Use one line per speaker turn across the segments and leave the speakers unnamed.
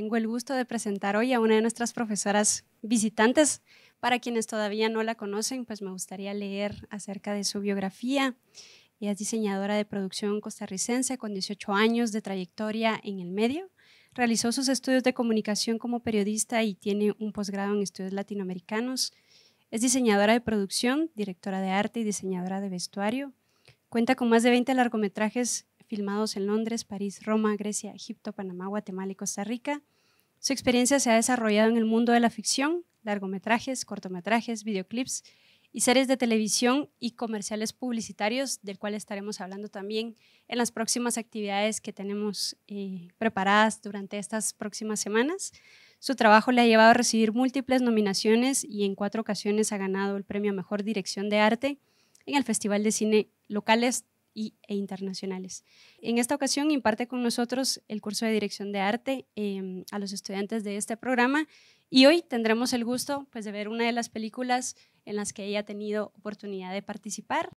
tengo el gusto de presentar hoy a una de nuestras profesoras visitantes. Para quienes todavía no la conocen, pues me gustaría leer acerca de su biografía. Ella es diseñadora de producción costarricense con 18 años de trayectoria en el medio. Realizó sus estudios de comunicación como periodista y tiene un posgrado en estudios latinoamericanos. Es diseñadora de producción, directora de arte y diseñadora de vestuario. Cuenta con más de 20 largometrajes filmados en Londres, París, Roma, Grecia, Egipto, Panamá, Guatemala y Costa Rica. Su experiencia se ha desarrollado en el mundo de la ficción, largometrajes, cortometrajes, videoclips y series de televisión y comerciales publicitarios, del cual estaremos hablando también en las próximas actividades que tenemos preparadas durante estas próximas semanas. Su trabajo le ha llevado a recibir múltiples nominaciones y en 4 ocasiones ha ganado el premio a Mejor Dirección de Arte en el Festival de Cine locales e internacionales. En esta ocasión imparte con nosotros el curso de Dirección de Arte a los estudiantes de este programa y hoy tendremos el gusto pues, de ver una de las películas en las que ella ha tenido oportunidad de participar.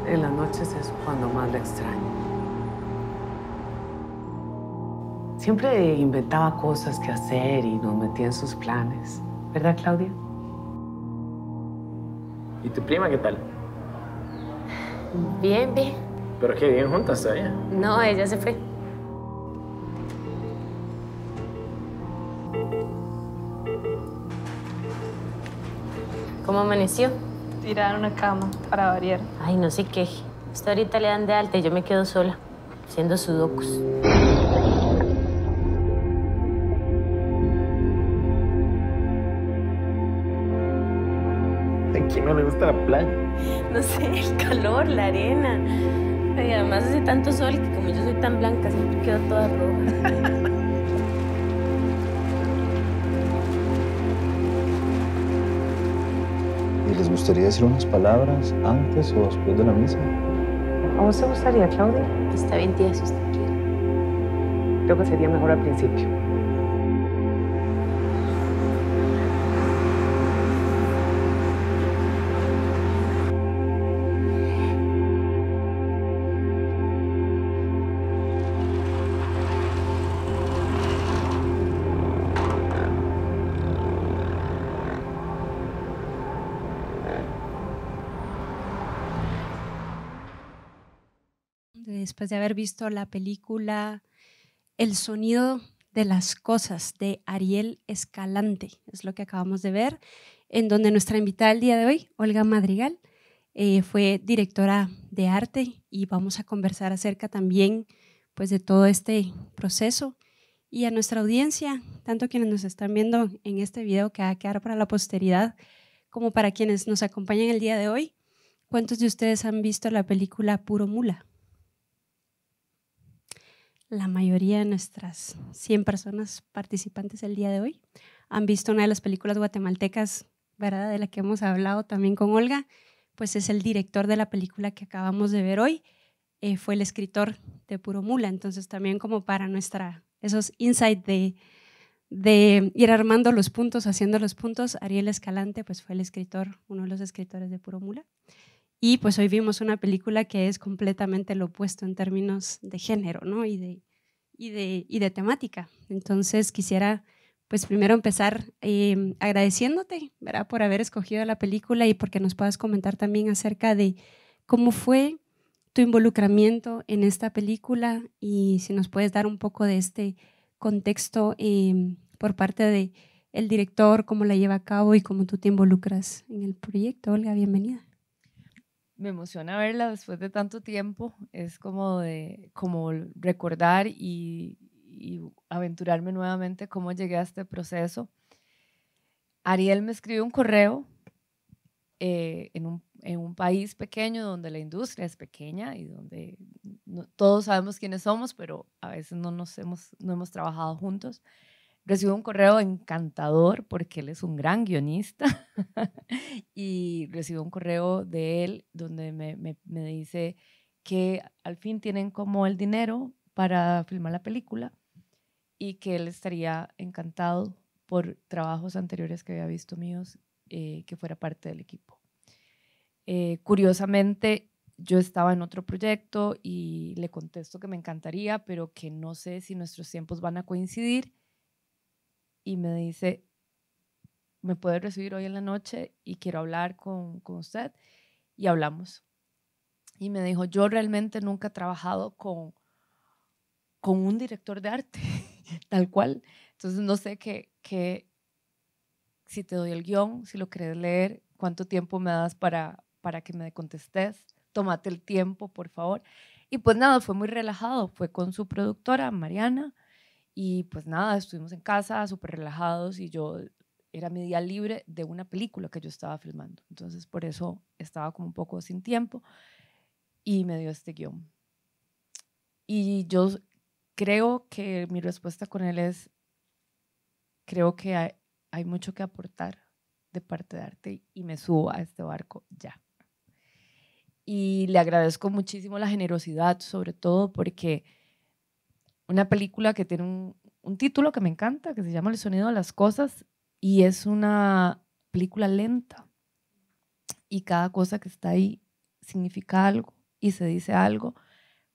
En las noches es cuando más la extraño. Siempre inventaba cosas que hacer y nos metía en sus planes. ¿Verdad, Claudia?
¿Y tu prima qué tal?
Bien, bien.
¿Pero qué, bien juntas todavía?
No, ella se fue. ¿Cómo amaneció?
Tirada en una cama, para variar.
Ay, no se queje. Usted ahorita le dan de alta y yo me quedo sola, haciendo sudokus.
¿A quién no le gusta la playa?
No sé, el calor, la arena. Y además hace tanto sol que como yo soy tan blanca, siempre quedo toda roja.
¿Y les gustaría decir unas palabras antes o después de la misa?
¿A vos te gustaría, Claudia?
Está bien, tía, si usted quiere.
Creo que sería mejor al principio.
Después de haber visto la película El sonido de las cosas de Ariel Escalante, es lo que acabamos de ver, en donde nuestra invitada el día de hoy, Olga Madrigal, fue directora de arte y vamos a conversar acerca también pues, de todo este proceso. Y a nuestra audiencia, tanto quienes nos están viendo en este video que va a quedar para la posteridad, como para quienes nos acompañan el día de hoy, ¿cuántos de ustedes han visto la película Puro Mula? La mayoría de nuestras 100 personas participantes el día de hoy han visto una de las películas guatemaltecas, ¿verdad?, de la que hemos hablado también con Olga, pues es el director de la película que acabamos de ver hoy, fue el escritor de Puro Mula, entonces también como para esos insights de ir armando los puntos, haciendo los puntos, Ariel Escalante pues fue el escritor, uno de los escritores de Puro Mula. Y pues hoy vimos una película que es completamente lo opuesto en términos de género, ¿no? y de temática. Entonces quisiera pues primero empezar agradeciéndote, ¿verdad?, por haber escogido la película y porque nos puedas comentar también acerca de cómo fue tu involucramiento en esta película y si nos puedes dar un poco de este contexto por parte del director, cómo la lleva a cabo y cómo tú te involucras en el proyecto. Olga, bienvenida.
Me emociona verla después de tanto tiempo, es como recordar y aventurarme nuevamente cómo llegué a este proceso. Ariel me escribió un correo en un país pequeño donde la industria es pequeña y donde todos sabemos quiénes somos, pero a veces no hemos trabajado juntos. Recibo un correo encantador porque él es un gran guionista y recibo un correo de él donde me dice que al fin tienen como el dinero para filmar la película y que él estaría encantado por trabajos anteriores que había visto míos que fuera parte del equipo. Curiosamente, yo estaba en otro proyecto y le contesto que me encantaría, pero que no sé si nuestros tiempos van a coincidir. Y me dice, ¿me puede recibir hoy en la noche? Y quiero hablar con usted. Y hablamos. Y me dijo, yo realmente nunca he trabajado con un director de arte, tal cual. Entonces no sé si te doy el guión, si lo querés leer, cuánto tiempo me das para que me contestes. Tómate el tiempo, por favor. Y pues nada, fue muy relajado. Fue con su productora, Mariana. Y pues nada, estuvimos en casa súper relajados y yo era mi día libre de una película que yo estaba filmando. Entonces por eso estaba como un poco sin tiempo y me dio este guión. Y yo creo que mi respuesta con él es, creo que hay mucho que aportar de parte de arte y me subo a este barco ya. Y le agradezco muchísimo la generosidad, sobre todo porque una película que tiene un título que me encanta, que se llama El sonido de las cosas, y es una película lenta. Y cada cosa que está ahí significa algo y se dice algo.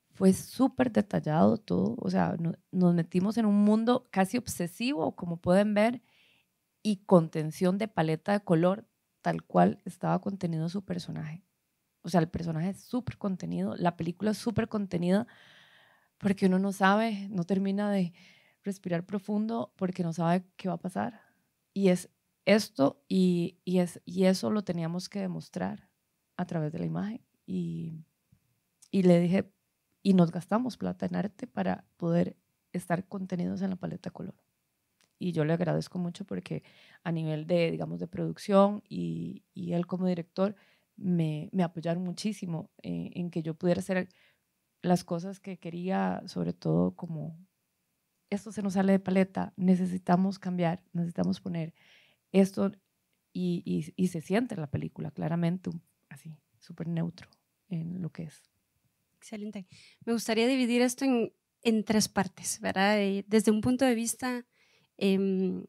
Fue súper detallado todo, o sea, nos metimos en un mundo casi obsesivo, como pueden ver, y contención de paleta de color, tal cual estaba contenido su personaje. O sea, el personaje es súper contenido, la película es súper contenida, porque uno no sabe, no termina de respirar profundo porque no sabe qué va a pasar. Y es esto y eso lo teníamos que demostrar a través de la imagen. Y le dije, y nos gastamos plata en arte para poder estar contenidos en la paleta de color. Y yo le agradezco mucho porque a nivel de, digamos, de producción y él como director me apoyaron muchísimo en que yo pudiera hacer las cosas que quería, sobre todo como esto se nos sale de paleta, necesitamos cambiar, necesitamos poner esto y se siente en la película claramente así, súper neutro en lo que es.
Excelente. Me gustaría dividir esto en tres partes, ¿verdad? Desde un punto de vista de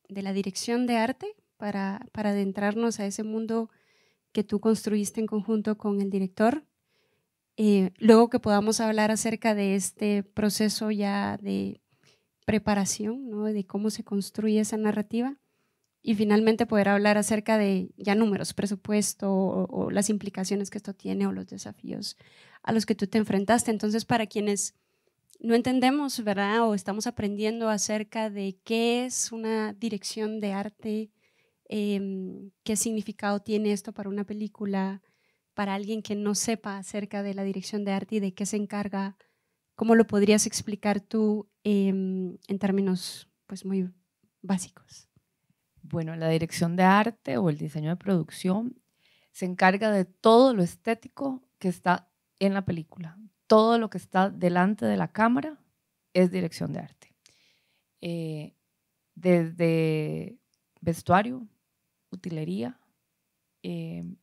la dirección de arte, para adentrarnos a ese mundo que tú construiste en conjunto con el director. Luego que podamos hablar acerca de este proceso ya de preparación, ¿no? De cómo se construye esa narrativa. Y finalmente poder hablar acerca de ya números, presupuesto o las implicaciones que esto tiene o los desafíos a los que tú te enfrentaste. Entonces, para quienes no entendemos, ¿verdad? O estamos aprendiendo acerca de qué es una dirección de arte, qué significado tiene esto para una película, para alguien que no sepa acerca de la dirección de arte y de qué se encarga, ¿cómo lo podrías explicar tú en términos pues muy básicos?
Bueno, la dirección de arte o el diseño de producción se encarga de todo lo estético que está en la película. Todo lo que está delante de la cámara es dirección de arte. Desde vestuario, utilería, el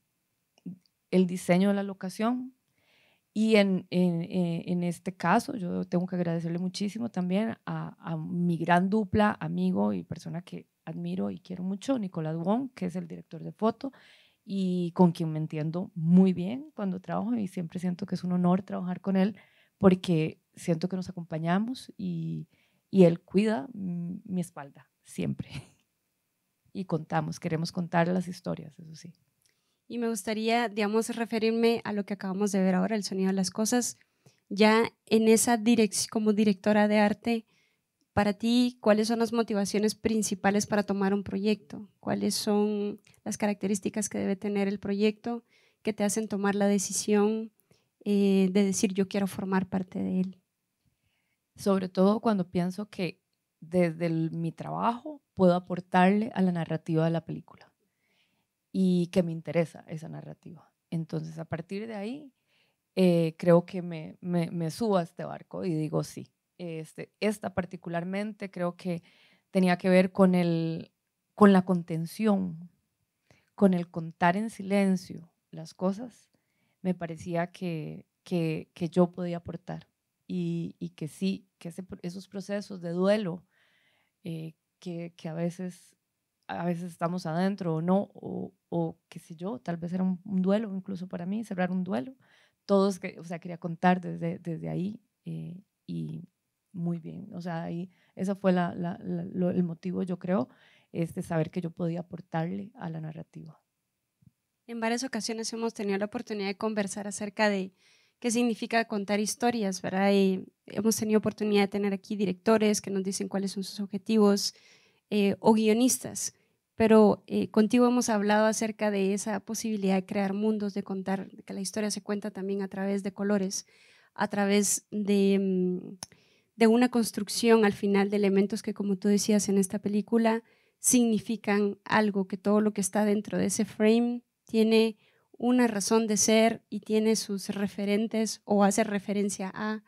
diseño de la locación. Y en este caso, yo tengo que agradecerle muchísimo también a mi gran dupla, amigo y persona que admiro y quiero mucho, Nicolás Wong, que es el director de foto y con quien me entiendo muy bien cuando trabajo y siempre siento que es un honor trabajar con él porque siento que nos acompañamos y él cuida mi espalda siempre. Y queremos contar las historias, eso sí.
Y me gustaría, digamos, referirme a lo que acabamos de ver ahora, el sonido de las cosas. Ya en esa dirección, como directora de arte, para ti, ¿cuáles son las motivaciones principales para tomar un proyecto? ¿Cuáles son las características que debe tener el proyecto que te hacen tomar la decisión de decir yo quiero formar parte de él?
Sobre todo cuando pienso que desde mi trabajo puedo aportarle a la narrativa de la película y que me interesa esa narrativa. Entonces, a partir de ahí, creo que me subo a este barco y digo sí. Esta particularmente creo que tenía que ver con la contención, con el contar en silencio las cosas. Me parecía que yo podía aportar y que sí, que esos procesos de duelo que a veces a veces estamos adentro o no, o qué sé yo, tal vez era un duelo incluso para mí, cerrar un duelo. Todos, o sea, quería contar desde ahí y muy bien, o sea, ahí, ese fue el motivo, yo creo, saber que yo podía aportarle a la narrativa.
En varias ocasiones hemos tenido la oportunidad de conversar acerca de qué significa contar historias, ¿verdad? Y hemos tenido oportunidad de tener aquí directores que nos dicen cuáles son sus objetivos o guionistas, pero contigo hemos hablado acerca de esa posibilidad de crear mundos, de contar, de que la historia se cuenta también a través de colores, a través de una construcción al final de elementos que, como tú decías en esta película, significan algo, que todo lo que está dentro de ese frame tiene una razón de ser y tiene sus referentes o hace referencia a,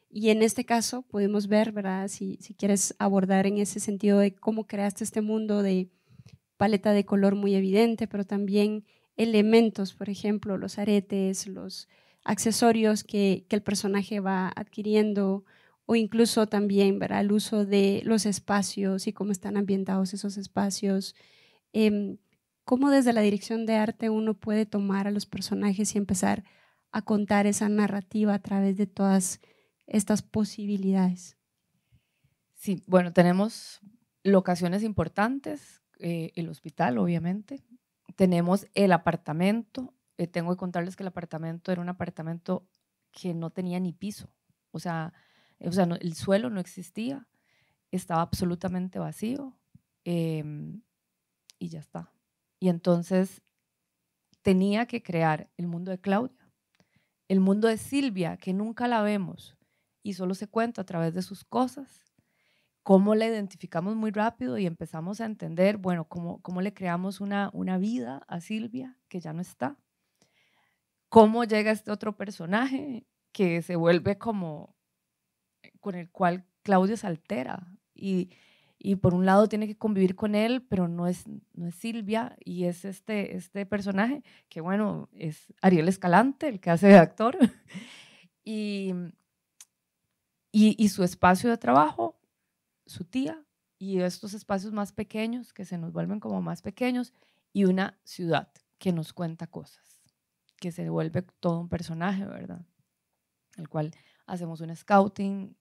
y en este caso podemos ver, ¿verdad? Si quieres abordar en ese sentido de cómo creaste este mundo de paleta de color muy evidente, pero también elementos, por ejemplo, los aretes, los accesorios que el personaje va adquiriendo, o incluso también, ¿verdad?, el uso de los espacios y cómo están ambientados esos espacios. Cómo desde la dirección de arte uno puede tomar a los personajes y empezar a contar esa narrativa a través de todas estas posibilidades.
Sí, bueno, tenemos locaciones importantes, el hospital, obviamente. Tenemos el apartamento. Tengo que contarles que el apartamento era un apartamento que no tenía ni piso. O sea no, el suelo no existía, estaba absolutamente vacío y ya está. Y entonces tenía que crear el mundo de Claudia, el mundo de Silvia, que nunca la vemos y solo se cuenta a través de sus cosas. Cómo la identificamos muy rápido y empezamos a entender, bueno, cómo le creamos una vida a Silvia, que ya no está. Cómo llega este otro personaje que se vuelve como con el cual Claudia se altera y por un lado tiene que convivir con él, pero no es Silvia, y es este personaje que, bueno, es Ariel Escalante, el que hace de actor, y su espacio de trabajo, su tía, y estos espacios más pequeños que se nos vuelven como más pequeños, y una ciudad que nos cuenta cosas, que se vuelve todo un personaje, ¿verdad? El cual hacemos un scouting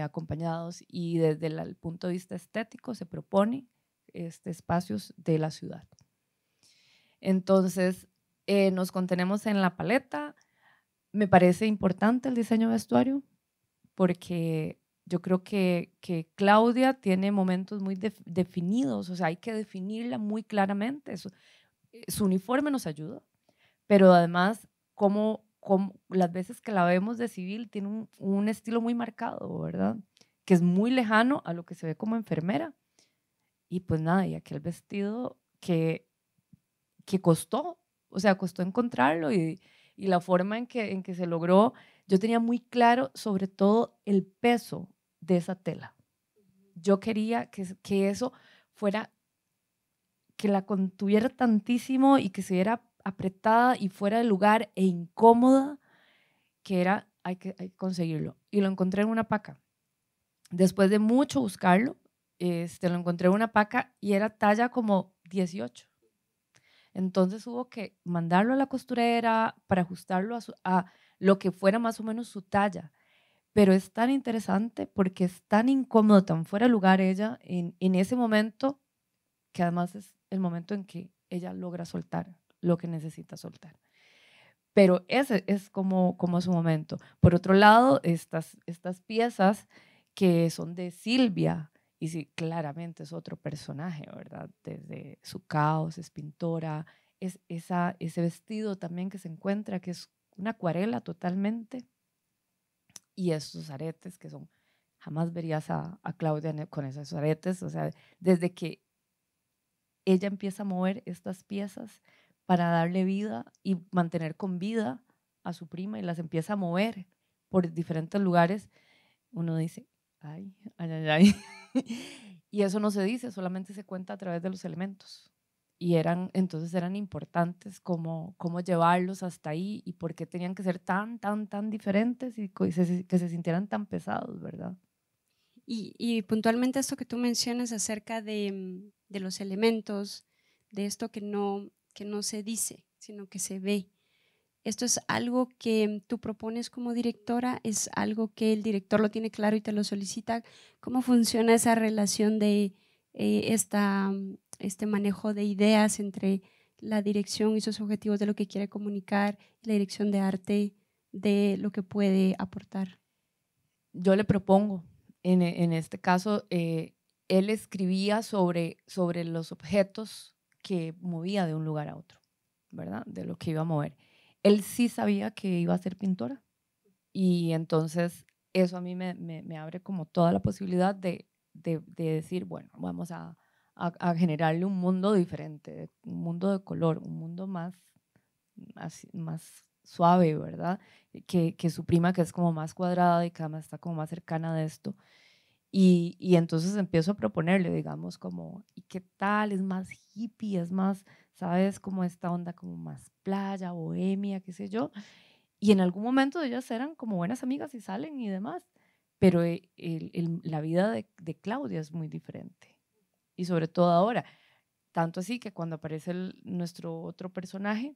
acompañados, y desde el punto de vista estético se propone espacios de la ciudad. Entonces, nos contenemos en la paleta. Me parece importante el diseño de vestuario porque yo creo que Claudia tiene momentos muy definidos, o sea, hay que definirla muy claramente. Su uniforme nos ayuda, pero además, como las veces que la vemos de civil, tiene un estilo muy marcado, ¿verdad? Que es muy lejano a lo que se ve como enfermera. Y pues nada, y aquel vestido que costó, o sea, costó encontrarlo, y la forma en que se logró. Yo tenía muy claro, sobre todo, el peso de esa tela. Yo quería que eso fuera, que la contuviera tantísimo y que se viera apretada y fuera de lugar e incómoda, que hay que conseguirlo. Y lo encontré en una paca. Después de mucho buscarlo, lo encontré en una paca y era talla como 18. Entonces hubo que mandarlo a la costurera para ajustarlo a lo que fuera más o menos su talla. Pero es tan interesante porque es tan incómodo, tan fuera de lugar ella en ese momento, que además es el momento en que ella logra soltar lo que necesita soltar. Pero ese es como su momento. Por otro lado, estas piezas que son de Silvia, y sí, claramente es otro personaje, ¿verdad? Desde su caos, es pintora, es ese vestido también que se encuentra, que es una acuarela totalmente, y esos aretes que son, jamás verías a Claudia con esos aretes, o sea, desde que ella empieza a mover estas piezas para darle vida y mantener con vida a su prima, y las empieza a mover por diferentes lugares, uno dice, ay, ay, ay, ay. Y eso no se dice, solamente se cuenta a través de los elementos. Y entonces eran importantes cómo llevarlos hasta ahí y por qué tenían que ser tan diferentes y que se sintieran tan pesados, ¿verdad?
Y puntualmente esto que tú mencionas acerca de de los elementos, de esto que no se dice, sino que se ve. ¿Esto es algo que tú propones como directora? ¿Es algo que el director lo tiene claro y te lo solicita? ¿Cómo funciona esa relación de este manejo de ideas entre la dirección y sus objetivos de lo que quiere comunicar y la dirección de arte de lo que puede aportar?
Yo le propongo, en este caso, él escribía sobre los objetos que movía de un lugar a otro, ¿verdad? De lo que iba a mover. Él sí sabía que iba a ser pintora y entonces eso a mí me abre como toda la posibilidad de decir, bueno, vamos a generarle un mundo diferente, un mundo de color, un mundo más suave, ¿verdad? Que su prima, que es como más cuadrada y que además está como más cercana de esto. Y entonces empiezo a proponerle, digamos, como, ¿y qué tal? Es más hippie, es más, ¿sabes? Como esta onda como más playa, bohemia, qué sé yo. Y en algún momento ellas eran como buenas amigas y salen y demás. Pero la vida de Claudia es muy diferente. Y sobre todo ahora. Tanto así que cuando aparece nuestro otro personaje,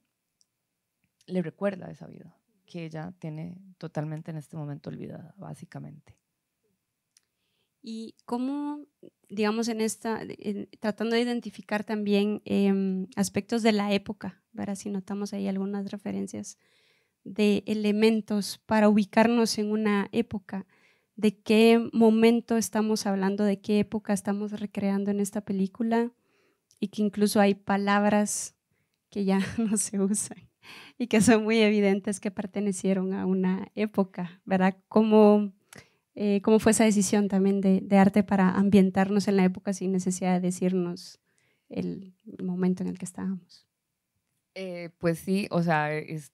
le recuerda esa vida que ella tiene totalmente en este momento olvidada, básicamente.
Y cómo, digamos, tratando de identificar también aspectos de la época, ¿verdad? Si notamos ahí algunas referencias de elementos para ubicarnos en una época, de qué momento estamos hablando, de qué época estamos recreando en esta película, y que incluso hay palabras que ya no se usan y que son muy evidentes que pertenecieron a una época, ¿verdad? ¿Cómo fue esa decisión también de arte para ambientarnos en la época sin necesidad de decirnos el momento en el que estábamos?
Pues sí, o sea, el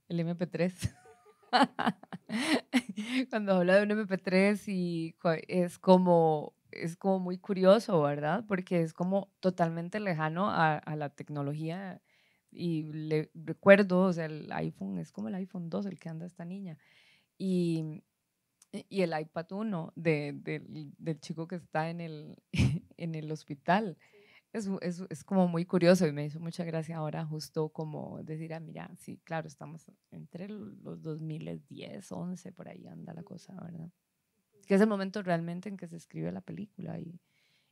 MP3. Cuando habla de un MP3 y es como muy curioso, ¿verdad? Porque es como totalmente lejano a la tecnología. Y le recuerdo, o sea, el iPhone es como el iPhone 2 el que anda esta niña. Y el iPad 1 del chico que está en el, en el hospital. Es como muy curioso y me hizo mucha gracia ahora justo como decir, mira, sí, claro, estamos entre los 2010, 11, por ahí anda la cosa, ¿verdad? Que es el momento realmente en que se escribe la película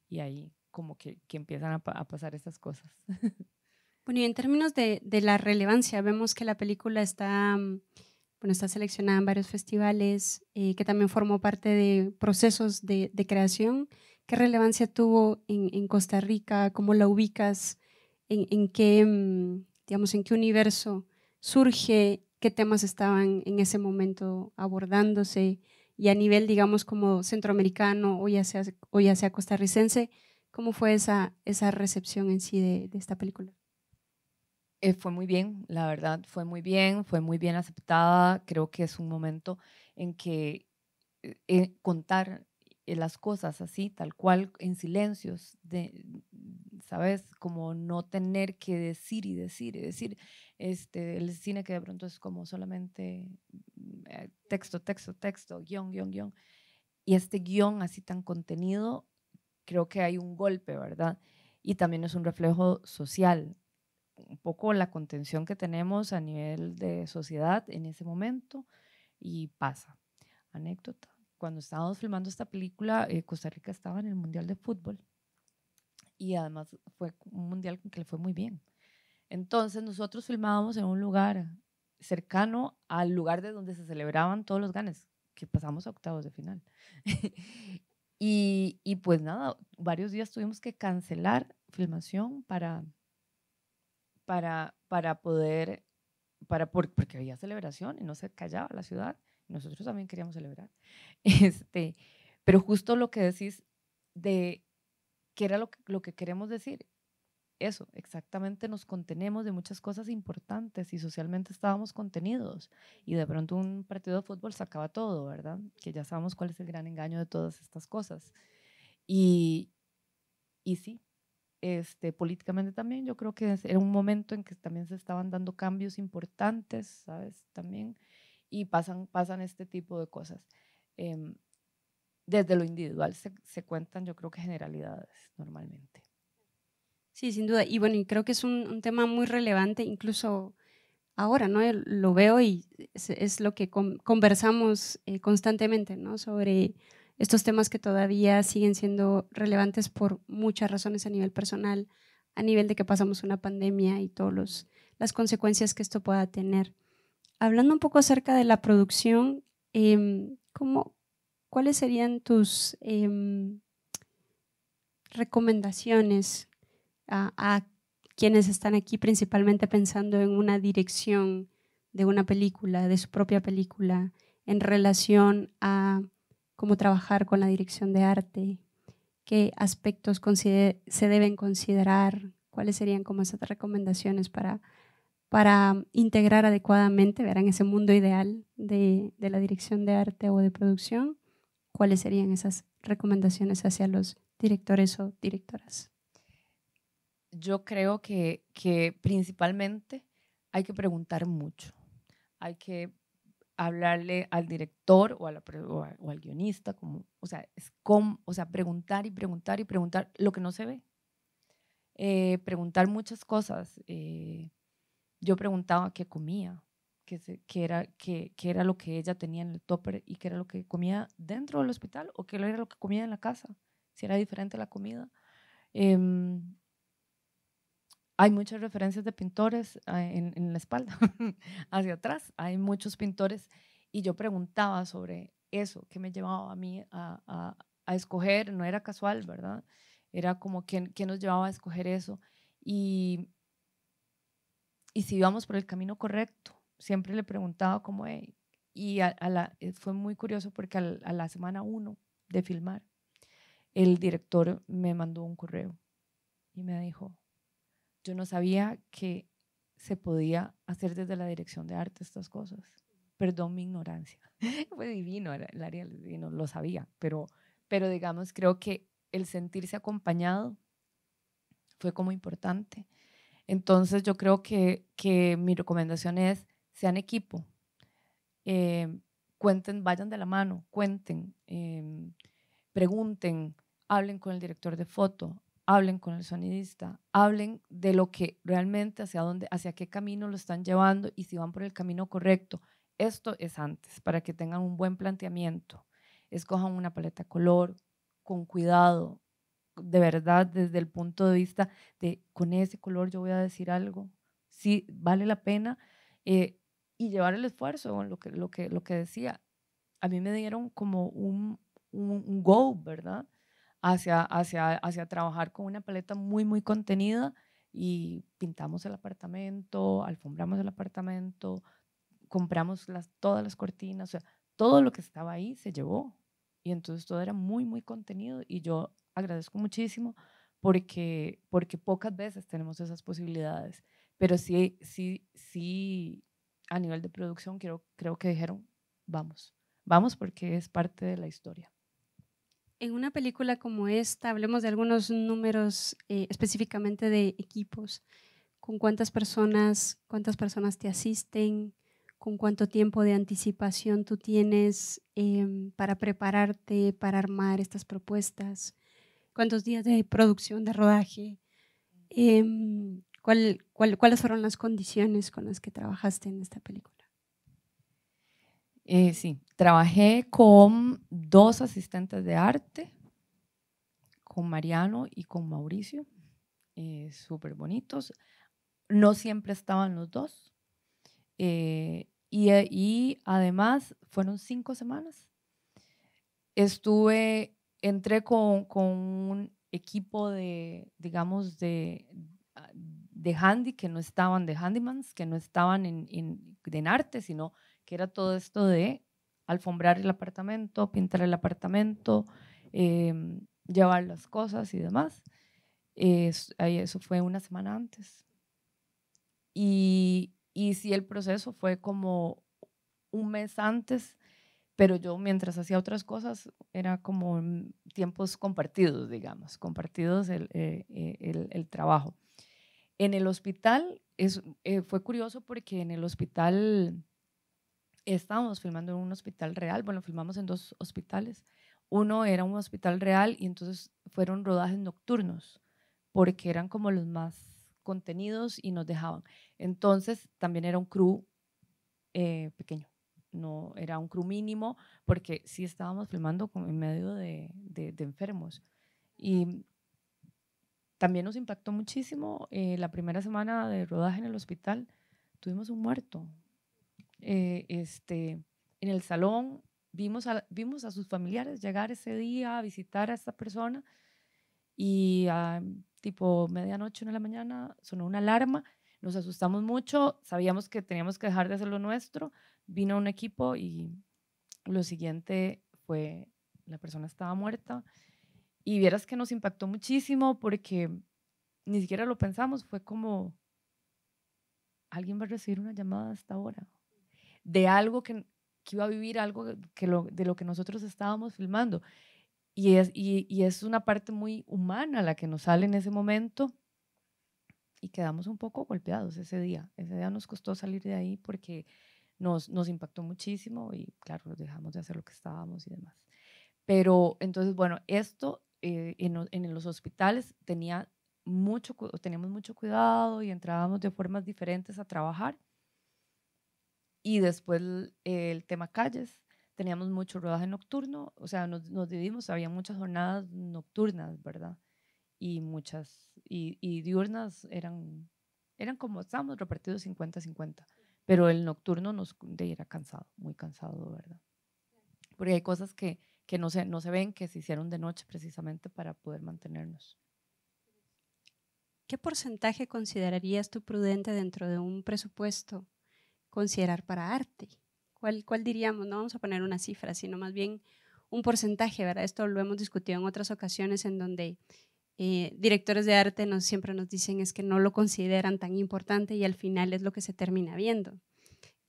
y ahí como que empiezan a pasar estas cosas.
Bueno, y en términos de la relevancia, vemos que la película está seleccionada en varios festivales, que también formó parte de procesos de creación. ¿Qué relevancia tuvo en Costa Rica? ¿Cómo la ubicas? ¿En qué, digamos, en qué universo surge? ¿Qué temas estaban en ese momento abordándose? Y a nivel, digamos, como centroamericano o ya sea costarricense, ¿cómo fue esa recepción en sí de esta película?
Fue muy bien, la verdad, fue muy bien aceptada. Creo que es un momento en que contar las cosas así, tal cual, en silencios, ¿sabes? Como no tener que decir y decir y decir. El cine que de pronto es como solamente texto, texto, texto, guión, guión, guión. Y este guión así tan contenido, creo que hay un golpe, ¿verdad? Y también es un reflejo social, un poco la contención que tenemos a nivel de sociedad en ese momento y pasa. Anécdota, cuando estábamos filmando esta película, Costa Rica estaba en el Mundial de Fútbol y además fue un mundial que le fue muy bien. Entonces nosotros filmábamos en un lugar cercano al lugar de donde se celebraban todos los ganes, que pasamos a octavos de final. y pues nada, varios días tuvimos que cancelar filmación poder, porque había celebración y no se callaba la ciudad. Nosotros también queríamos celebrar. Pero justo lo que decís de qué era lo que queremos decir, eso, exactamente nos contenemos de muchas cosas importantes y socialmente estábamos contenidos y de pronto un partido de fútbol sacaba todo, ¿verdad? Que ya sabemos cuál es el gran engaño de todas estas cosas. Y sí, políticamente también yo creo que era un momento en que también se estaban dando cambios importantes, ¿sabes? También, y pasan este tipo de cosas. Desde lo individual se cuentan, yo creo que generalidades normalmente.
Sí, sin duda. Y bueno, y creo que es un tema muy relevante, incluso ahora, ¿no? Lo veo y es lo que conversamos constantemente, ¿no? Sobre estos temas que todavía siguen siendo relevantes por muchas razones a nivel personal, a nivel de que pasamos una pandemia y todas las consecuencias que esto pueda tener. Hablando un poco acerca de la producción, ¿cuáles serían tus recomendaciones a quienes están aquí principalmente pensando en una dirección de una película, de su propia película, en relación a cómo trabajar con la dirección de arte? ¿Qué aspectos se deben considerar? ¿Cuáles serían como esas recomendaciones para integrar adecuadamente, verán, ese mundo ideal de la dirección de arte o de producción? ¿Cuáles serían esas recomendaciones hacia los directores o directoras?
Yo creo que principalmente hay que preguntar mucho. Hay que hablarle al director o al guionista, como, o sea, preguntar y preguntar y preguntar lo que no se ve. Preguntar muchas cosas. Yo preguntaba qué comía, qué era lo que ella tenía en el tupper y qué era lo que comía dentro del hospital o qué era lo que comía en la casa, si era diferente la comida. Hay muchas referencias de pintores en la espalda, hacia atrás. Hay muchos pintores y yo preguntaba sobre eso, qué me llevaba a mí a escoger. No era casual, ¿verdad? Era como qué nos llevaba a escoger eso. Y si íbamos por el camino correcto. Siempre le preguntaba como, hey, y fue muy curioso porque a la semana 1 de filmar, el director me mandó un correo y me dijo, yo no sabía que se podía hacer desde la dirección de arte estas cosas. Perdón mi ignorancia. Fue divino, el Ariel divino, lo sabía, pero digamos, creo que el sentirse acompañado fue como importante. Entonces yo creo que mi recomendación es, sean equipo, cuenten, vayan de la mano, cuenten, pregunten, hablen con el director de foto, hablen con el sonidista, hablen de lo que realmente, hacia qué camino lo están llevando y si van por el camino correcto. Esto es antes, para que tengan un buen planteamiento. Escojan una paleta de color con cuidado, de verdad, desde el punto de vista de con ese color yo voy a decir algo, sí vale la pena, y llevar el esfuerzo, lo que decía. A mí me dieron como un go, ¿verdad? Hacia trabajar con una paleta muy, muy contenida y pintamos el apartamento, alfombramos el apartamento, compramos todas las cortinas, o sea, todo lo que estaba ahí se llevó. Y entonces todo era muy, muy contenido y yo agradezco muchísimo porque pocas veces tenemos esas posibilidades. Pero sí, a nivel de producción creo que dijeron, vamos porque es parte de la historia.
En una película como esta, hablemos de algunos números específicamente de equipos. ¿Con cuántas personas te asisten? ¿Con cuánto tiempo de anticipación tú tienes para prepararte, para armar estas propuestas? ¿Cuántos días de producción, de rodaje? ¿Cuáles fueron las condiciones con las que trabajaste en esta película?
Sí, trabajé con 2 asistentes de arte, con Mariano y con Mauricio, súper bonitos. No siempre estaban los 2. Y además fueron 5 semanas. Entré con un equipo digamos, de handy, que no estaban de handymans, que no estaban en arte, sino que era todo esto de alfombrar el apartamento, pintar el apartamento, llevar las cosas y demás. Eso fue una semana antes. Y sí, el proceso fue como un mes antes, pero yo mientras hacía otras cosas era como tiempos compartidos, digamos, compartidos el trabajo. En el hospital fue curioso porque en el hospital estábamos filmando en un hospital real, bueno, filmamos en 2 hospitales. Uno era un hospital real y entonces fueron rodajes nocturnos, porque eran como los más contenidos y nos dejaban. Entonces también era un crew pequeño, no era un crew mínimo, porque sí estábamos filmando como en medio de enfermos. Y también nos impactó muchísimo la primera semana de rodaje en el hospital, tuvimos un muerto. En el salón vimos a sus familiares llegar ese día a visitar a esta persona y tipo medianoche, 1 de la mañana, sonó una alarma, nos asustamos mucho, sabíamos que teníamos que dejar de hacer lo nuestro, vino un equipo y lo siguiente fue, la persona estaba muerta y vieras que nos impactó muchísimo porque ni siquiera lo pensamos, fue como, alguien va a recibir una llamada a esta hora de algo que iba a vivir algo de lo que nosotros estábamos filmando. Y es una parte muy humana la que nos sale en ese momento y quedamos un poco golpeados ese día. Ese día nos costó salir de ahí porque nos impactó muchísimo y claro, dejamos de hacer lo que estábamos y demás. Pero entonces, bueno, esto en los hospitales teníamos mucho cuidado y entrábamos de formas diferentes a trabajar. Y después el tema calles, teníamos mucho rodaje nocturno, o sea, nos dividimos, había muchas jornadas nocturnas, ¿verdad? Y y diurnas eran como, estábamos repartidos 50-50, pero el nocturno era cansado, muy cansado, ¿verdad? Porque hay cosas que no se ven, que se hicieron de noche precisamente para poder mantenernos.
¿Qué porcentaje considerarías tú prudente dentro de un presupuesto considerar para arte? ¿Cuál diríamos? No vamos a poner una cifra, sino más bien un porcentaje, ¿verdad? Esto lo hemos discutido en otras ocasiones en donde directores de arte siempre nos dicen es que no lo consideran tan importante y al final es lo que se termina viendo.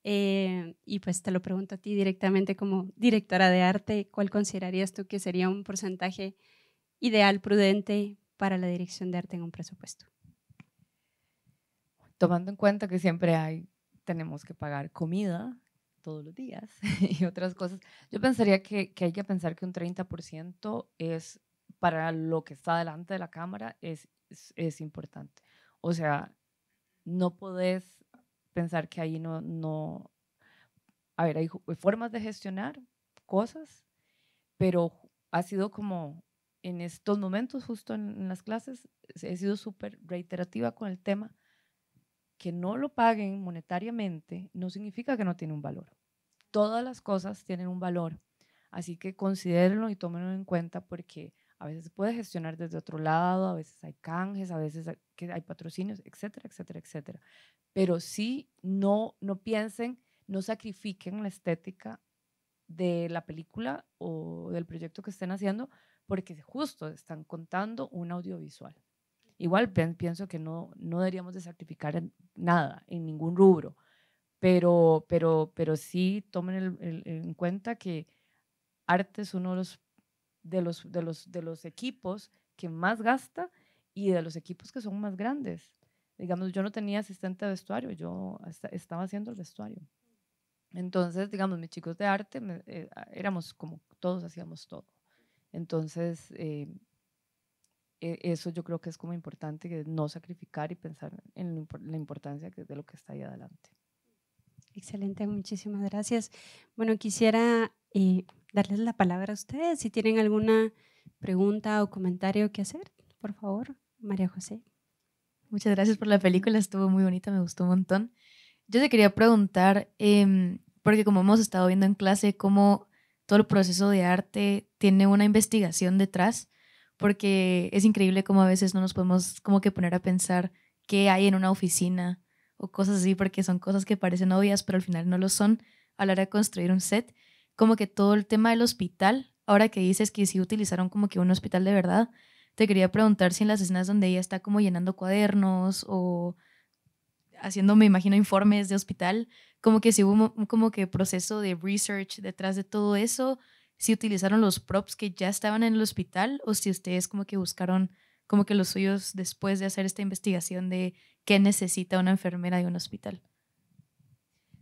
Y pues te lo pregunto a ti directamente como directora de arte, ¿cuál considerarías tú que sería un porcentaje ideal, prudente para la dirección de arte en un presupuesto?
Tomando en cuenta que siempre tenemos que pagar comida todos los días y otras cosas, yo pensaría que hay que pensar que un 30% es para lo que está delante de la cámara es importante. O sea, no podés pensar que ahí no. A ver, hay formas de gestionar cosas, pero ha sido como en estos momentos, justo en las clases, he sido súper reiterativa con el tema que no lo paguen monetariamente no significa que no tiene un valor. Todas las cosas tienen un valor, así que considérenlo y tómenlo en cuenta porque a veces se puede gestionar desde otro lado, a veces hay canjes, a veces hay patrocinios, etcétera, etcétera, etcétera. Pero sí, no piensen, no sacrifiquen la estética de la película o del proyecto que estén haciendo porque justo están contando un audiovisual. Igual pienso que no deberíamos de sacrificar nada, en ningún rubro, pero sí tomen en cuenta que arte es uno de los equipos que más gasta y de los equipos que son más grandes. Digamos, yo no tenía asistente de vestuario, yo estaba haciendo el vestuario. Entonces, digamos, mis chicos de arte éramos como todos hacíamos todo. Entonces, eso yo creo que es como importante, que no sacrificar y pensar en la importancia de lo que está ahí adelante.
Excelente, muchísimas gracias. Bueno, quisiera darles la palabra a ustedes. Si tienen alguna pregunta o comentario que hacer, por favor, María José.
Muchas gracias por la película, estuvo muy bonita, me gustó un montón. Yo te quería preguntar, porque como hemos estado viendo en clase, cómo todo el proceso de arte tiene una investigación detrás, porque es increíble cómo a veces no nos podemos como que poner a pensar qué hay en una oficina o cosas así, porque son cosas que parecen obvias, pero al final no lo son a la hora de construir un set. Como que todo el tema del hospital, ahora que dices que sí utilizaron como que un hospital de verdad, te quería preguntar si en las escenas donde ella está como llenando cuadernos o haciendo, me imagino, informes de hospital, como que si hubo como que proceso de research detrás de todo eso, si utilizaron los props que ya estaban en el hospital o si ustedes como que buscaron como que los suyos después de hacer esta investigación de qué necesita una enfermera de un hospital.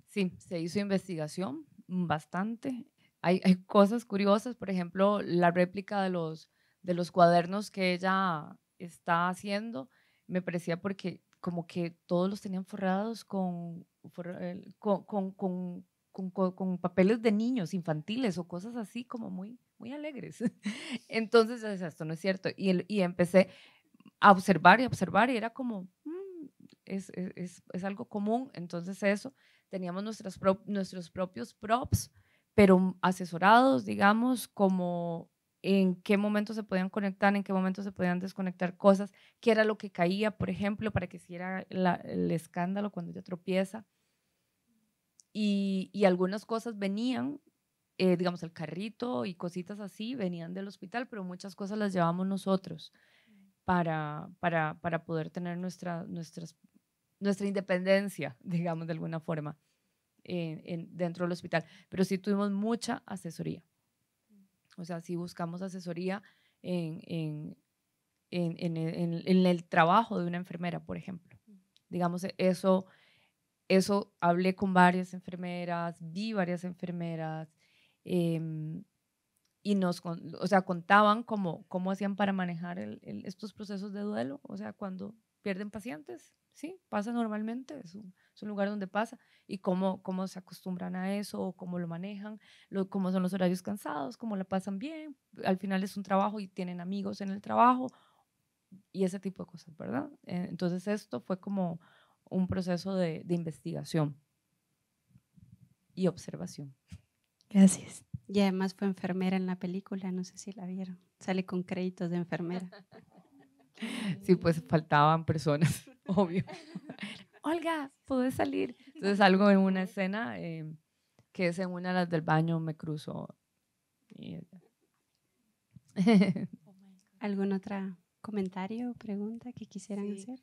Sí, se hizo investigación bastante. Hay cosas curiosas, por ejemplo, la réplica de los cuadernos que ella está haciendo, me parecía porque como que todos los tenían forrados con papeles de niños infantiles o cosas así como muy, muy alegres. Entonces, yo decía, esto no es cierto. Y empecé a observar y observar y era como, es algo común. Entonces eso, teníamos nuestros propios props, pero asesorados, digamos, como en qué momento se podían conectar, en qué momento se podían desconectar cosas, qué era lo que caía, por ejemplo, para que hiciera el escándalo cuando ella tropieza. Y algunas cosas venían, digamos, el carrito y cositas así, venían del hospital, pero muchas cosas las llevamos nosotros para poder tener nuestra independencia, digamos, de alguna forma, dentro del hospital. Pero sí tuvimos mucha asesoría. O sea, sí buscamos asesoría en el trabajo de una enfermera, por ejemplo. Digamos, eso hablé con varias enfermeras, vi varias enfermeras, y o sea, contaban cómo hacían para manejar estos procesos de duelo, o sea, cuando pierden pacientes, sí, pasa normalmente, es un lugar donde pasa, y cómo se acostumbran a eso, cómo lo manejan, cómo son los horarios cansados, cómo la pasan bien, al final es un trabajo y tienen amigos en el trabajo, y ese tipo de cosas, ¿verdad? Entonces esto fue como un proceso de investigación y observación.
Gracias.
Y además fue enfermera en la película, no sé si la vieron. Sale con créditos de enfermera.
Sí, pues faltaban personas, obvio. Olga, ¿puedes salir? Entonces algo en una escena que es en una de las del baño me cruzó.
¿Algún otro comentario o pregunta que quisieran hacer?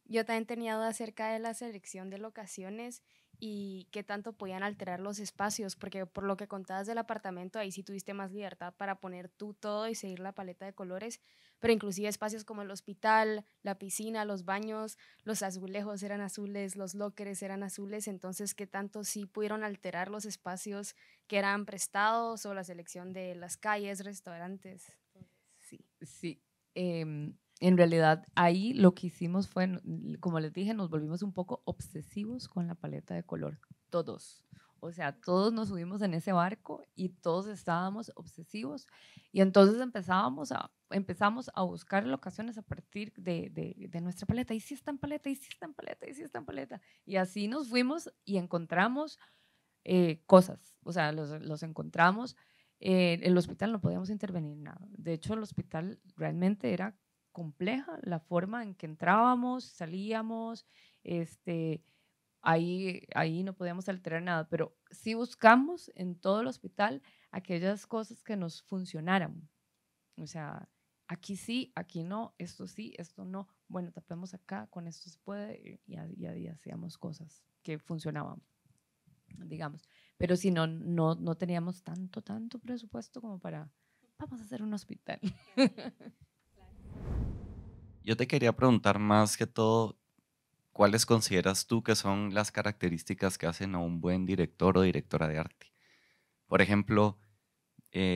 Yo también tenía dudas acerca de la selección de locaciones y qué tanto podían alterar los espacios, porque por lo que contabas del apartamento, ahí sí tuviste más libertad para poner tú todo y seguir la paleta de colores, pero inclusive espacios como el hospital, la piscina, los baños, los azulejos eran azules, los lockers eran azules, entonces qué tanto sí pudieron alterar los espacios que eran prestados o la selección de las calles, restaurantes.
Sí. En realidad ahí lo que hicimos fue, como les dije, nos volvimos un poco obsesivos con la paleta de color, todos. O sea, todos nos subimos en ese barco y todos estábamos obsesivos. Y entonces empezamos a buscar locaciones a partir de nuestra paleta. Y si está en paleta, y si está en paleta, y si está en paleta. Y así nos fuimos y encontramos cosas. O sea, los encontramos. El hospital no podíamos intervenir nada. De hecho, el hospital realmente era compleja la forma en que entrábamos, salíamos, ahí no podíamos alterar nada, pero sí buscamos en todo el hospital aquellas cosas que nos funcionaran. O sea, aquí sí, aquí no, esto sí, esto no. Bueno, tapemos acá, con esto se puede, y ahí hacíamos cosas que funcionaban, digamos. Pero si no teníamos tanto presupuesto como para, vamos a hacer un hospital.
Yo te quería preguntar más que todo, ¿cuáles consideras tú que son las características que hacen a un buen director o directora de arte? Por ejemplo,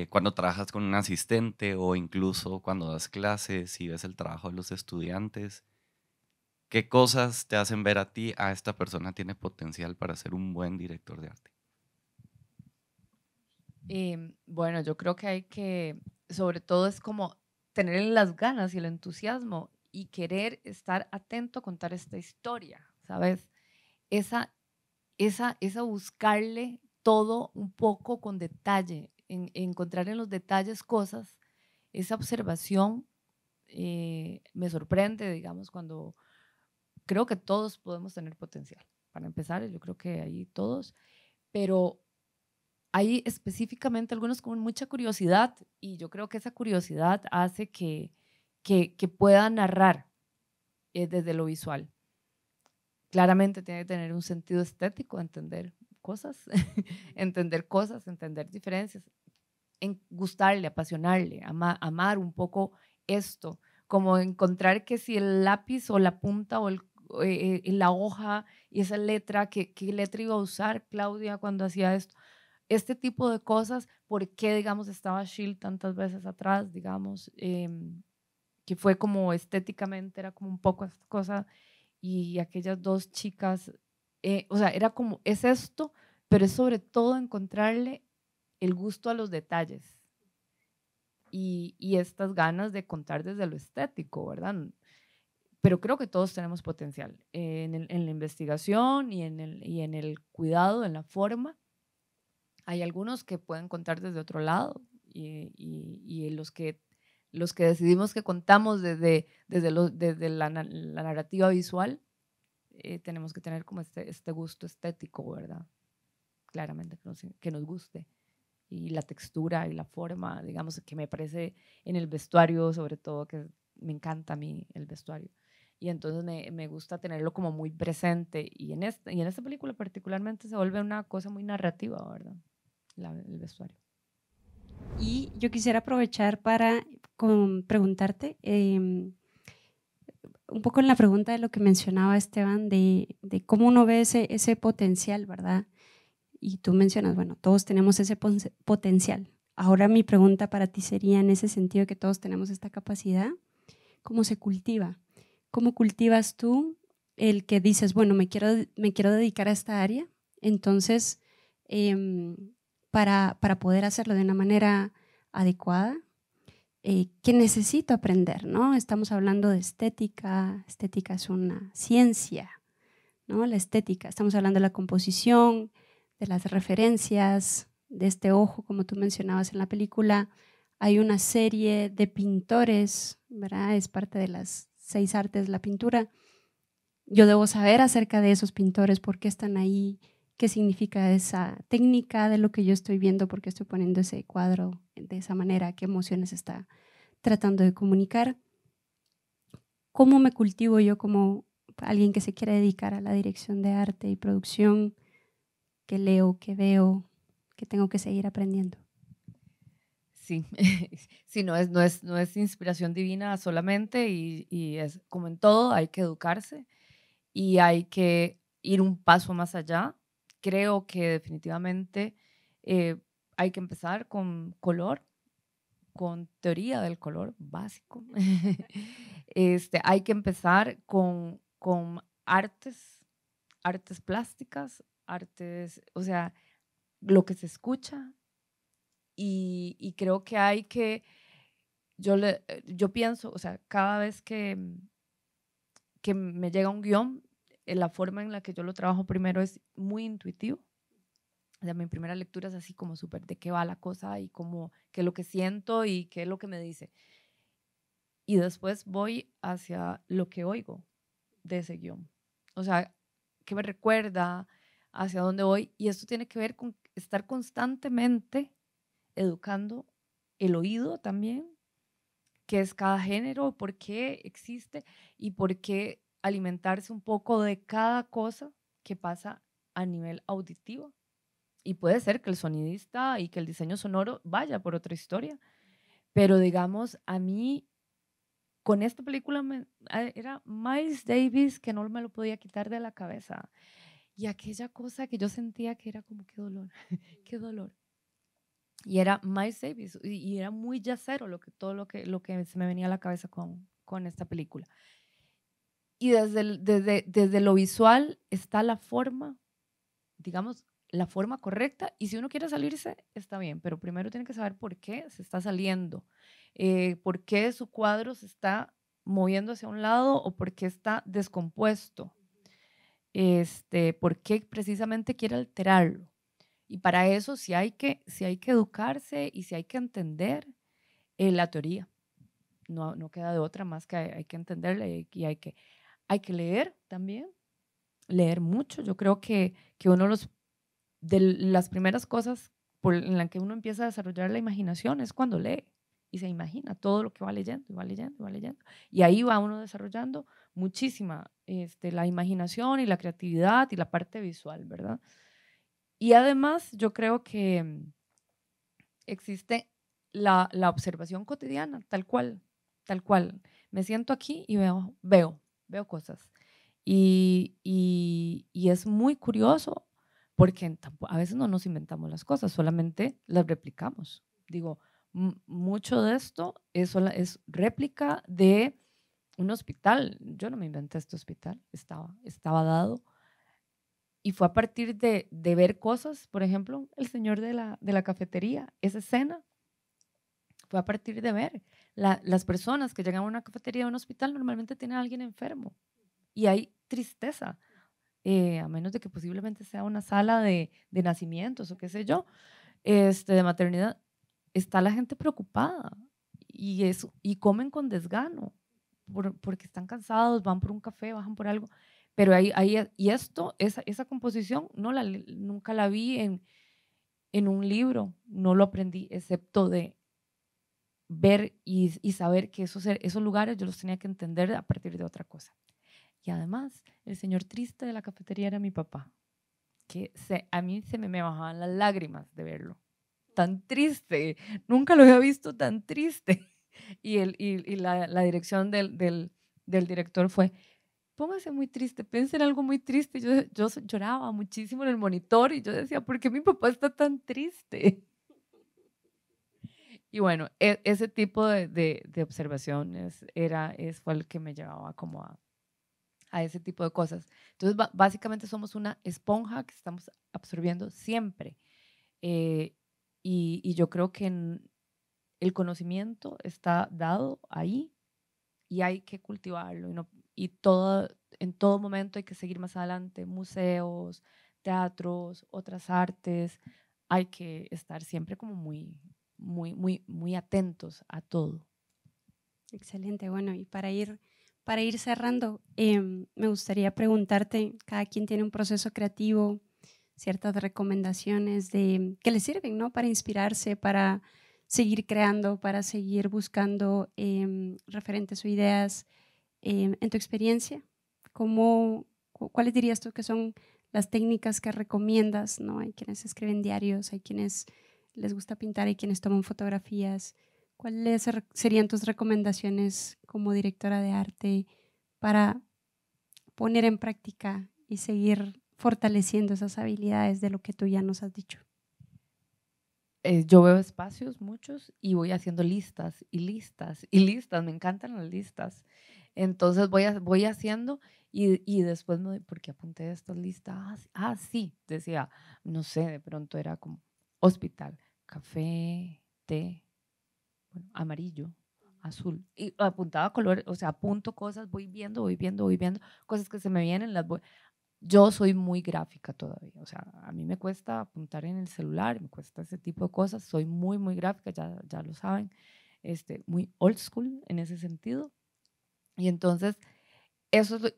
cuando trabajas con un asistente o incluso cuando das clases y ves el trabajo de los estudiantes, ¿qué cosas te hacen ver a ti, a esta persona tiene potencial para ser un buen director de arte?
Bueno, yo creo que hay que, sobre todo es como tener las ganas y el entusiasmo y querer estar atento a contar esta historia, ¿sabes? Esa buscarle todo un poco con detalle, encontrar en los detalles cosas, esa observación me sorprende, digamos, cuando creo que todos podemos tener potencial. Para empezar, yo creo que ahí todos, pero hay específicamente algunos con mucha curiosidad y yo creo que esa curiosidad hace que pueda narrar desde lo visual. Claramente tiene que tener un sentido estético, entender cosas, entender diferencias, gustarle, apasionarle, amar un poco esto, como encontrar que si el lápiz o la punta o la hoja y esa letra, ¿qué letra iba a usar Claudia cuando hacía esto? Este tipo de cosas, ¿por qué, digamos, estaba Shield tantas veces atrás, digamos? que fue como estéticamente, era como un poco esta cosa, y aquellas dos chicas, o sea, era como, es esto, pero es sobre todo encontrarle el gusto a los detalles y estas ganas de contar desde lo estético, ¿verdad? Pero creo que todos tenemos potencial en la investigación y en el cuidado, en la forma. Hay algunos que pueden contar desde otro lado y los que decidimos que contamos desde la narrativa visual, tenemos que tener como este gusto estético, ¿verdad? Claramente que nos guste. Y la textura y la forma, digamos, que me parece en el vestuario, sobre todo, que me encanta a mí el vestuario. Y entonces me gusta tenerlo como muy presente. Y en esta película particularmente se vuelve una cosa muy narrativa, ¿verdad? El vestuario.
Y yo quisiera aprovechar para preguntarte, un poco en la pregunta de lo que mencionaba Esteban, de cómo uno ve ese potencial, ¿verdad? Y tú mencionas, bueno, todos tenemos ese potencial. Ahora mi pregunta para ti sería en ese sentido que todos tenemos esta capacidad, ¿cómo se cultiva? ¿Cómo cultivas tú el que dices, bueno, me quiero dedicar a esta área? Entonces, para poder hacerlo de una manera adecuada, ¿qué necesito aprender? ¿No? Estamos hablando de estética. Estética es una ciencia, ¿no? La estética. Estamos hablando de la composición, de las referencias, de este ojo, como tú mencionabas en la película. Hay una serie de pintores, ¿verdad? Es parte de las 6 artes la pintura. Yo debo saber acerca de esos pintores, por qué están ahí, qué significa esa técnica de lo que yo estoy viendo, por qué estoy poniendo ese cuadro de esa manera, qué emociones está tratando de comunicar. ¿Cómo me cultivo yo como alguien que se quiere dedicar a la dirección de arte y producción? ¿Qué leo, qué veo, qué tengo que seguir aprendiendo?
Sí, sí, no es inspiración divina solamente y es como en todo, hay que educarse y hay que ir un paso más allá. Creo que definitivamente hay que empezar con color, con teoría del color básico. Hay que empezar con artes plásticas, artes, o sea, lo que se escucha. Y creo que hay que, yo pienso, o sea, cada vez que me llega un guión, la forma en la que yo lo trabajo primero es muy intuitivo. O sea, mi primera lectura es así como súper de qué va la cosa y como qué es lo que siento y qué es lo que me dice. Y después voy hacia lo que oigo de ese guión. O sea, qué me recuerda, hacia dónde voy. Y esto tiene que ver con estar constantemente educando el oído también, qué es cada género, por qué existe y por qué alimentarse un poco de cada cosa que pasa a nivel auditivo. Y puede ser que el sonidista y que el diseño sonoro vaya por otra historia, pero digamos, a mí con esta película era Miles Davis que no me lo podía quitar de la cabeza. Y aquella cosa que yo sentía que era como qué dolor, qué dolor. Y era Miles Davis y era muy jazzero todo lo que se me venía a la cabeza con esta película. Y desde lo visual está la forma, digamos, la forma correcta, y si uno quiere salirse, está bien, pero primero tiene que saber por qué se está saliendo, por qué su cuadro se está moviendo hacia un lado o por qué está descompuesto, por qué precisamente quiere alterarlo. Y para eso sí hay que educarse y sí hay que entender la teoría. No queda de otra más que hay que entenderla y hay que leer también, leer mucho. Yo creo que uno de las primeras cosas en las que uno empieza a desarrollar la imaginación es cuando lee y se imagina todo lo que va leyendo, y va leyendo, y va leyendo. Y ahí va uno desarrollando muchísima la imaginación y la creatividad y la parte visual, ¿verdad? Y además yo creo que existe la observación cotidiana, tal cual, tal cual. Me siento aquí y veo cosas. Y es muy curioso porque a veces no nos inventamos las cosas, solamente las replicamos. Digo, mucho de esto es réplica de un hospital. Yo no me inventé este hospital, estaba dado. Y fue a partir de ver cosas, por ejemplo, el señor de la cafetería, esa escena, fue a partir de ver. Las personas que llegan a una cafetería de un hospital normalmente tienen a alguien enfermo y hay tristeza, a menos de que posiblemente sea una sala de nacimientos o qué sé yo, de maternidad. Está la gente preocupada y comen con desgano porque están cansados, van por un café, bajan por algo. Pero y esa composición nunca la vi en un libro, no lo aprendí, excepto de ver y saber que esos lugares yo los tenía que entender a partir de otra cosa. Y además, el señor triste de la cafetería era mi papá, que a mí se me bajaban las lágrimas de verlo. Tan triste, nunca lo había visto tan triste. Y la dirección del director fue: póngase muy triste, piense en algo muy triste. Yo lloraba muchísimo en el monitor y yo decía, ¿por qué mi papá está tan triste? Y bueno, ese tipo de observaciones fue el que me llevaba como a ese tipo de cosas. Entonces, básicamente somos una esponja que estamos absorbiendo siempre. Y yo creo que el conocimiento está dado ahí y hay que cultivarlo. En todo momento hay que seguir más adelante. Museos, teatros, otras artes. Hay que estar siempre como muy atentos a todo.
Excelente. Bueno, y para ir cerrando, me gustaría preguntarte, cada quien tiene un proceso creativo, ciertas recomendaciones que le sirven, ¿no? Para inspirarse, para seguir creando, para seguir buscando referentes o ideas. En tu experiencia, ¿cuáles dirías tú que son las técnicas que recomiendas? ¿No? Hay quienes escriben diarios, hay quienes les gusta pintar, hay quienes toman fotografías. ¿Cuáles serían tus recomendaciones como directora de arte para poner en práctica y seguir fortaleciendo esas habilidades de lo que tú ya nos has dicho?
Yo veo espacios, muchos, y voy haciendo listas y listas y listas. Me encantan las listas. Entonces voy haciendo y después me doy, porque apunté estas listas. Sí, decía, no sé, de pronto era como hospital, café, té, bueno, amarillo, azul. Y apuntaba colores, o sea, apunto cosas, voy viendo, cosas que se me vienen, Yo soy muy gráfica todavía, o sea, a mí me cuesta apuntar en el celular, me cuesta ese tipo de cosas, soy muy gráfica, ya lo saben, muy old school en ese sentido. Y entonces,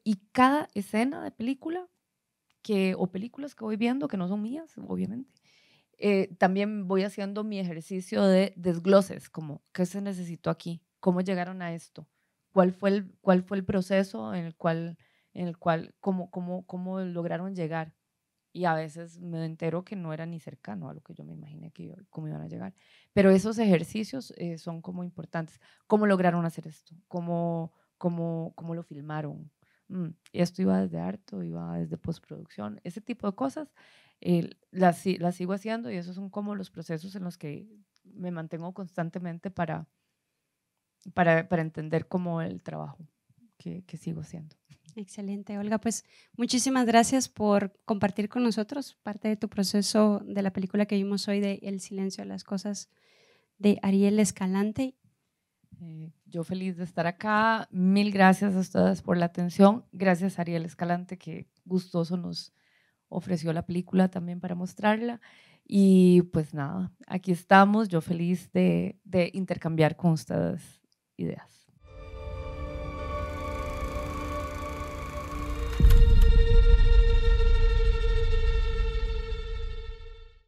y cada escena de película o películas que voy viendo, que no son mías, obviamente, también voy haciendo mi ejercicio de desgloses, como qué se necesitó aquí, cómo llegaron a esto, cuál fue el proceso en el cual cómo lograron llegar. Y a veces me entero que no era ni cercano a lo que yo me imaginé cómo iban a llegar. Pero esos ejercicios son como importantes. ¿Cómo lograron hacer esto? ¿Cómo lo filmaron? Esto iba desde arte, iba desde postproducción. Ese tipo de cosas las sigo haciendo y esos son como los procesos en los que me mantengo constantemente para entender cómo el trabajo que sigo haciendo.
Excelente, Olga. Pues muchísimas gracias por compartir con nosotros parte de tu proceso de la película que vimos hoy de El silencio de las cosas de Ariel Escalante.
Yo feliz de estar acá. Mil gracias a ustedes por la atención. Gracias a Ariel Escalante, que gustoso nos ofreció la película también para mostrarla. Y pues nada, aquí estamos. Yo feliz de intercambiar con ustedes ideas.